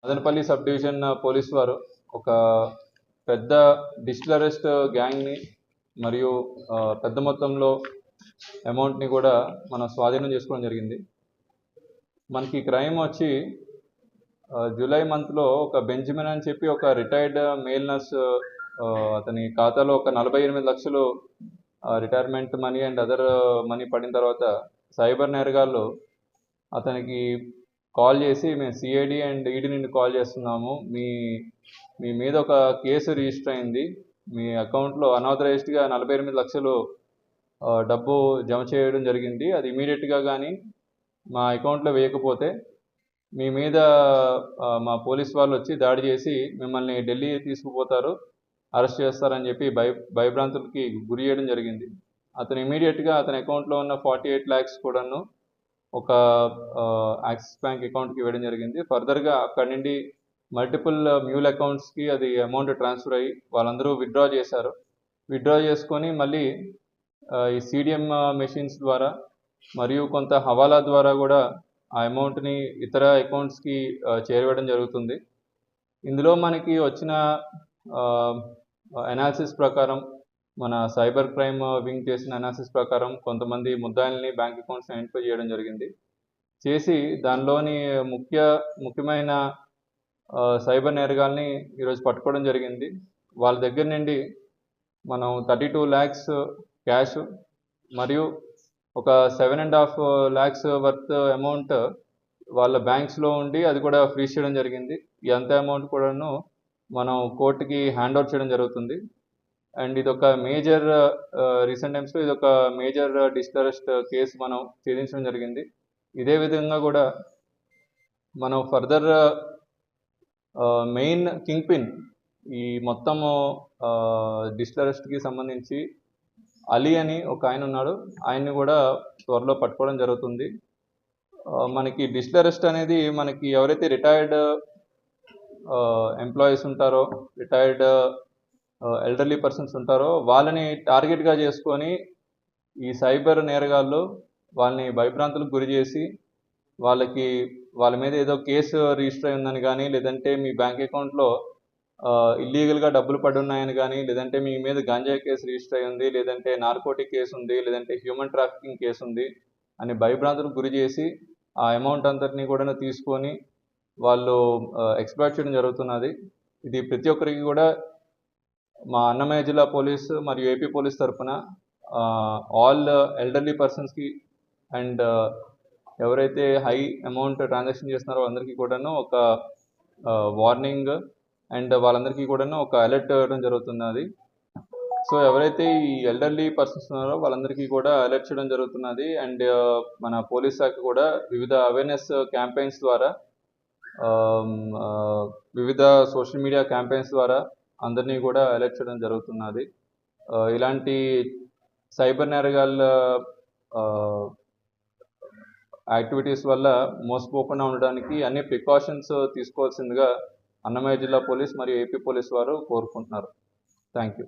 Madanapalle sub division police వారు ఒక పెద్ద డిజిటల్ అరెస్ట్ గ్యాంగ్ని మరియు పెద్ద మొత్తంలో అమౌంట్ని కూడా మనం స్వాధీనం చేసుకోవడం జరిగింది. మనకి క్రైమ్ వచ్చి జూలై మంత్లో ఒక బెంజమిన్ అని చెప్పి ఒక రిటైర్డ్ మేల్ నర్స్ అతని ఖాతాలో ఒక 48 లక్షలు retirement money and other money పడిన తర్వాత సైబర్ నేరగాళ్ళు అతనికి కాల్ చేసి, మేము సిఐడి అండ్ ఈడీ నుండి కాల్ చేస్తున్నాము, మీ మీద ఒక కేసు రిజిస్టర్ అయింది, మీ అకౌంట్లో అనాథరైజ్డ్గా 48 లక్షలు డబ్బు జమ చేయడం జరిగింది, అది ఇమీడియట్గా కానీ మా అకౌంట్లో వేయకపోతే మీ మీద మా పోలీస్ వాళ్ళు వచ్చి దాడి చేసి మిమ్మల్ని ఢిల్లీ తీసుకుపోతారు, అరెస్ట్ చేస్తారని చెప్పి భయభ్రాంతులకి గురి చేయడం జరిగింది. అతను ఇమీడియట్గా అతని అకౌంట్లో ఉన్న 48 lakhs కూడాను ఒక యాక్సిస్ బ్యాంక్ అకౌంట్కి ఇవ్వడం జరిగింది. ఫర్దర్గా అక్కడి నుండి మల్టిపుల్ మ్యూల్ అకౌంట్స్కి అది అమౌంట్ ట్రాన్స్ఫర్ అయ్యి వాళ్ళందరూ విత్డ్రా చేశారు. విత్డ్రా చేసుకొని మళ్ళీ ఈ సిడిఎం మెషిన్స్ ద్వారా మరియు కొంత హవాలా ద్వారా కూడా ఆ అమౌంట్ని ఇతర అకౌంట్స్కి చేరవేయడం జరుగుతుంది. ఇందులో మనకి వచ్చిన అనాలిసిస్ ప్రకారం, మన సైబర్ క్రైమ్ వింగ్ చేసిన అనాలిసిస్ ప్రకారం కొంతమంది ముద్దాయిల్ని బ్యాంక్ అకౌంట్స్ ఐడెంటిఫై చేయడం జరిగింది. చేసి దానిలోని ముఖ్యమైన సైబర్ నేరగాల్ని ఈరోజు పట్టుకోవడం జరిగింది. వాళ్ళ దగ్గర నుండి మనం 32 lakhs క్యాష్ మరియు ఒక 7.5 lakhs వర్త్ అమౌంట్ వాళ్ళ బ్యాంక్స్లో ఉండి అది కూడా ఫ్రీజ్ చేయడం జరిగింది. ఎంత అమౌంట్ కూడాను మనం కోర్టుకి హ్యాండ్ ఓవర్ చేయడం జరుగుతుంది. అండ్ ఇదొక మేజర్ రీసెంట్ టైమ్స్లో ఇదొక మేజర్ డిజిటల్ అరెస్ట్ కేసు మనం ఛేదించడం జరిగింది. ఇదే విధంగా కూడా మనం ఫర్దర్ మెయిన్ కింగ్ పిన్ ఈ మొత్తము డిజిటల్ అరెస్ట్కి సంబంధించి అలీ అని ఒక ఆయన ఉన్నాడు, ఆయన్ని కూడా త్వరలో పట్టుకోవడం జరుగుతుంది. మనకి డిజిటల్ అరెస్ట్ అనేది మనకి ఎవరైతే రిటైర్డ్ ఎంప్లాయీస్ ఉంటారో, రిటైర్డ్ ఎల్డర్లీ పర్సన్స్ ఉంటారో వాళ్ళని టార్గెట్గా చేసుకొని ఈ సైబర్ నేరగాళ్ళు వాళ్ళని భయభ్రాంతులకు గురి చేసి వాళ్ళ మీద ఏదో కేసు రిజిస్టర్ అయి ఉందని కానీ, లేదంటే మీ బ్యాంక్ అకౌంట్లో ఇల్లీగల్గా డబ్బులు పడి ఉన్నాయని కానీ, లేదంటే మీ మీద గాంజాయి కేసు రిజిస్టర్ అయి ఉంది, లేదంటే నార్కోటిక్ కేసు ఉంది, లేదంటే హ్యూమన్ ట్రాఫికింగ్ కేసు ఉంది అని భయభ్రాంతులకు గురి చేసి ఆ అమౌంట్ అంతటినీ కూడా తీసుకొని వాళ్ళు ఎక్స్‌ప్లాయిట్ చేయడం జరుగుతున్నది. ఇది ప్రతి ఒక్కరికి కూడా మా అన్నమయ్య జిల్లా పోలీస్ మరియు ఏపీ పోలీస్ తరఫున ఆల్ ఎల్డర్లీ పర్సన్స్కి అండ్ ఎవరైతే హై అమౌంట్ ట్రాన్సాక్షన్ చేస్తున్నారో అందరికీ కూడాను ఒక వార్నింగ్ అండ్ వాళ్ళందరికీ కూడాను ఒక అలర్ట్ ఇవ్వడం జరుగుతున్నది. సో ఎవరైతే ఈ ఎల్డర్లీ పర్సన్స్ ఉన్నారో వాళ్ళందరికీ కూడా అలర్ట్ చేయడం జరుగుతున్నది. అండ్ మన పోలీస్ శాఖ కూడా వివిధ అవేర్నెస్ క్యాంపెయిన్స్ ద్వారా, వివిధ సోషల్ మీడియా క్యాంపెయిన్స్ ద్వారా అందరినీ కూడా అలర్ట్ చేయడం జరుగుతున్నది. ఇలాంటి సైబర్ నేరగాళ్ళ యాక్టివిటీస్ వల్ల మోసపోకుండా ఉండడానికి అన్ని ప్రికాషన్స్ తీసుకోవాల్సిందిగా అన్నమయ్య జిల్లా పోలీస్ మరియు ఏపీ పోలీస్ వారు కోరుకుంటున్నారు. Thank you.